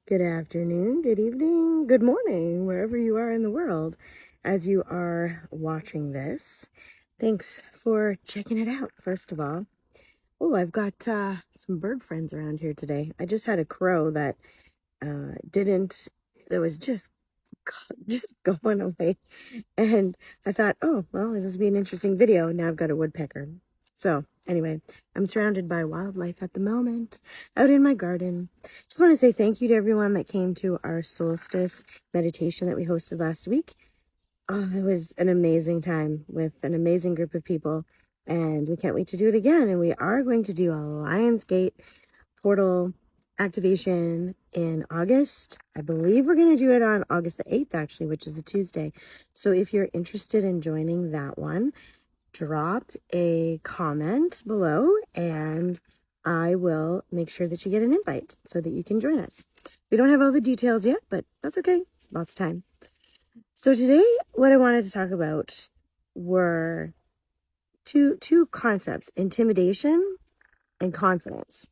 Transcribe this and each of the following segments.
Good afternoon, good evening, good morning, wherever you are in the world as you are watching this. Thanks for checking it out, first of all. Oh, I've got some bird friends around here today. I just had a crow that that was just going away. And I thought, oh, well, it'll be an interesting video. Now I've got a woodpecker. So anyway, I'm surrounded by wildlife at the moment, out in my garden. Just want to say thank you to everyone that came to our solstice meditation that we hosted last week. Oh, it was an amazing time with an amazing group of people. And we can't wait to do it again. And we are going to do a Lionsgate portal activation in August. I believe we're going to do it on August the 8th, actually, which is a Tuesday. So if you're interested in joining that one, drop a comment below and I will make sure that you get an invite so that you can join us. We don't have all the details yet, but that's okay. Lots of time. So today, what I wanted to talk about were two concepts: intimidation and confidence.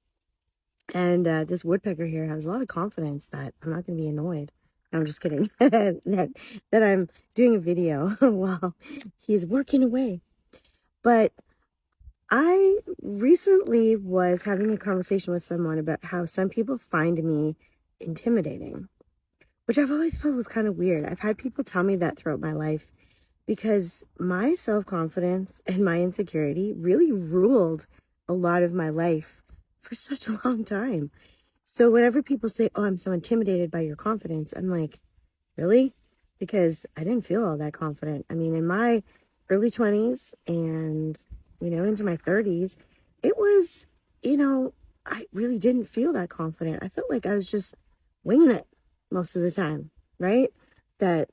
And this woodpecker here has a lot of confidence that I'm not going to be annoyed. No, I'm just kidding. that I'm doing a video while he's working away. But I recently was having a conversation with someone about how some people find me intimidating, which I've always felt was kind of weird. I've had people tell me that throughout my life because my self-confidence and my insecurity really ruled a lot of my life for such a long time. So whenever people say, oh, I'm so intimidated by your confidence, I'm like, really? Because I didn't feel all that confident. I mean, in my early 20s and, into my 30s, it was, I really didn't feel that confident. I felt like I was just winging it most of the time, right? That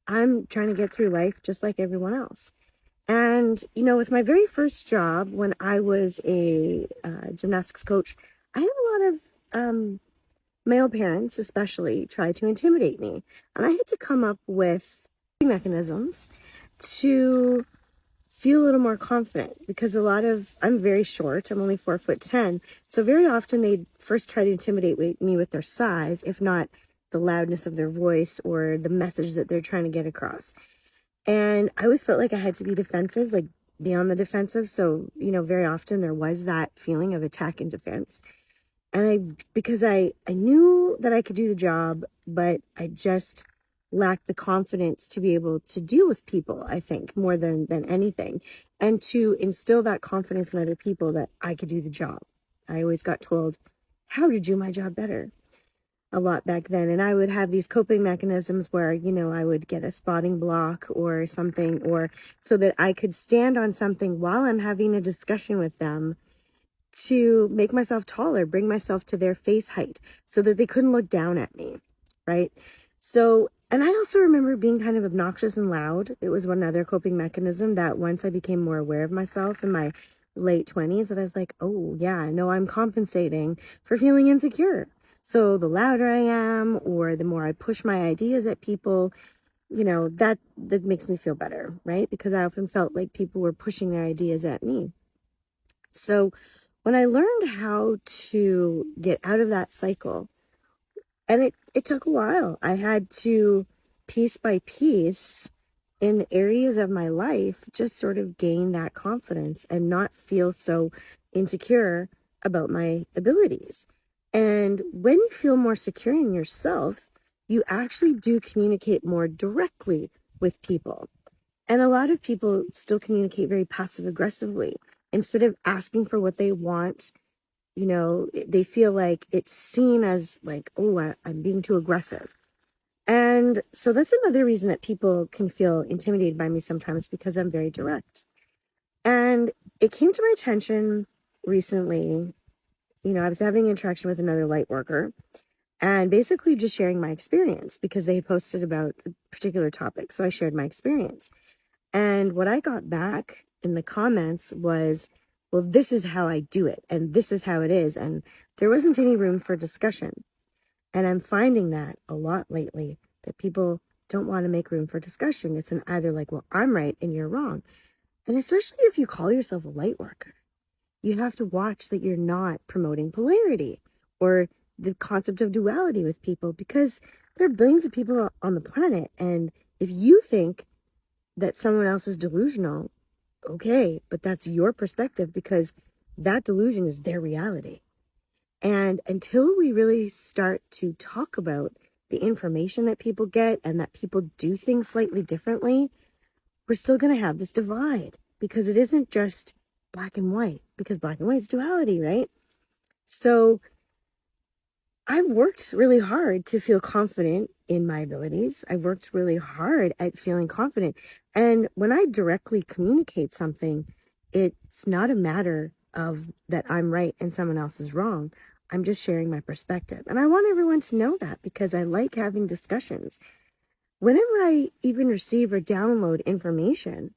I'm trying to get through life just like everyone else. And, with my very first job, when I was a gymnastics coach, I had a lot of male parents, especially, try to intimidate me. And I had to come up with mechanisms to feel a little more confident because I'm very short. I'm only 4'10". So very often they first try to intimidate me with their size, if not the loudness of their voice or the message that they're trying to get across. And I always felt like I had to be defensive, like be on the defensive. So, very often there was that feeling of attack and defense. And because I knew that I could do the job, but I just lacked the confidence to be able to deal with people, I think, more than anything. And to instill that confidence in other people that I could do the job. I always got told how to do my job better a lot back then. And I would have these coping mechanisms where, I would get a spotting block or something, or so that I could stand on something while I'm having a discussion with them to make myself taller, bring myself to their face height so that they couldn't look down at me, right? So, and I also remember being kind of obnoxious and loud. It was one other coping mechanism that once I became more aware of myself in my late 20s, that I was like, oh yeah, I know I'm compensating for feeling insecure. So the louder I am, or the more I push my ideas at people, that makes me feel better, right? Because I often felt like people were pushing their ideas at me. So when I learned how to get out of that cycle, and it took a while, I had to, piece by piece, in areas of my life, just sort of gain that confidence and not feel so insecure about my abilities. And when you feel more secure in yourself, you actually do communicate more directly with people. And a lot of people still communicate very passive aggressively. Instead of asking for what they want, they feel like it's seen as like, oh, I'm being too aggressive. And so that's another reason that people can feel intimidated by me sometimes, because I'm very direct. And it came to my attention recently, I was having interaction with another light worker and basically just sharing my experience because they posted about a particular topic. So I shared my experience. And what I got back in the comments was, well, this is how I do it, and this is how it is. And there wasn't any room for discussion. And I'm finding that a lot lately, that people don't want to make room for discussion. It's either like, well, I'm right and you're wrong. And especially if you call yourself a light worker, you have to watch that you're not promoting polarity or the concept of duality with people, because there are billions of people on the planet. And if you think that someone else is delusional, okay, but that's your perspective, because that delusion is their reality. And until we really start to talk about the information that people get and that people do things slightly differently, we're still going to have this divide, because it isn't just black and white, because black and white is duality, right? So I've worked really hard to feel confident in my abilities. I've worked really hard at feeling confident. And when I directly communicate something, it's not a matter of that I'm right and someone else is wrong. I'm just sharing my perspective. And I want everyone to know that, because I like having discussions. Whenever I even receive or download information,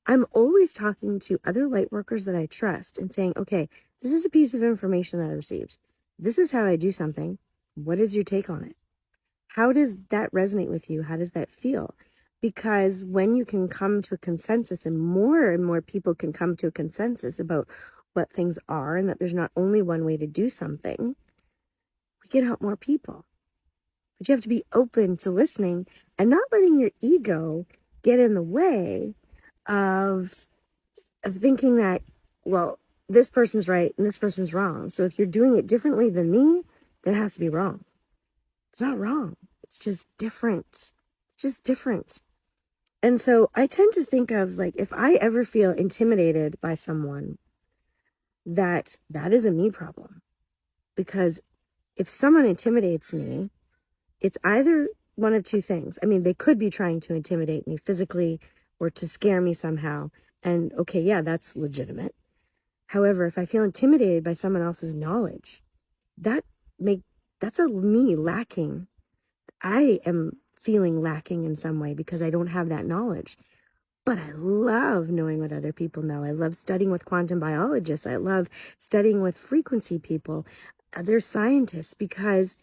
I'm always talking to other light workers that I trust and saying, okay, this is a piece of information that I received. This is how I do something. What is your take on it? How does that resonate with you? How does that feel? Because when you can come to a consensus, and more people can come to a consensus about what things are, and that there's not only one way to do something, we can help more people. But you have to be open to listening and not letting your ego get in the way of thinking that, well, this person's right and this person's wrong. So if you're doing it differently than me, then it has to be wrong. It's not wrong. It's just different. It's just different. And so I tend to think of, like, if I ever feel intimidated by someone, that is a me problem. Because if someone intimidates me, it's either one of two things. I mean, they could be trying to intimidate me physically or to scare me somehow. And okay, yeah, that's legitimate. However, if I feel intimidated by someone else's knowledge, that that's a me lacking. I am feeling lacking in some way because I don't have that knowledge. But I love knowing what other people know. I love studying with quantum biologists. I love studying with frequency people, other scientists, because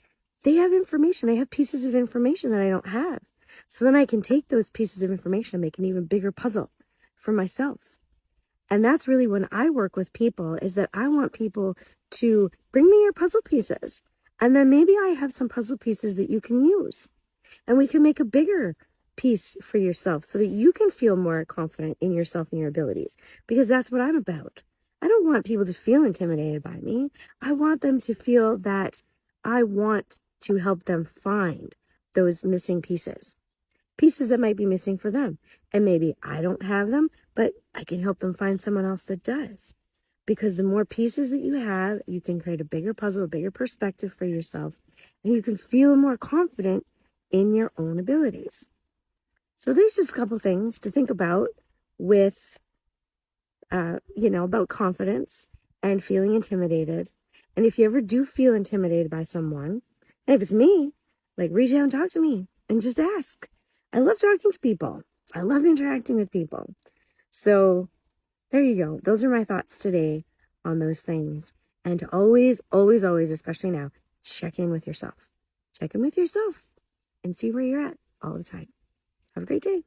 they have information. They have pieces of information that I don't have. So then I can take those pieces of information and make an even bigger puzzle for myself. And that's really when I work with people, is that I want people to bring me your puzzle pieces. And then maybe I have some puzzle pieces that you can use. And we can make a bigger piece for yourself so that you can feel more confident in yourself and your abilities. Because that's what I'm about. I don't want people to feel intimidated by me. I want them to feel that I want to help them find those missing pieces. Pieces that might be missing for them. And maybe I don't have them, but I can help them find someone else that does. Because the more pieces that you have, you can create a bigger puzzle, a bigger perspective for yourself, and you can feel more confident in your own abilities. So there's just a couple things to think about with, about confidence and feeling intimidated. And if you ever do feel intimidated by someone, and if it's me, like, reach out and talk to me and just ask. I love talking to people. I love interacting with people. So there you go. Those are my thoughts today on those things. And to always, always, always, especially now, check in with yourself. Check in with yourself and see where you're at all the time. Have a great day.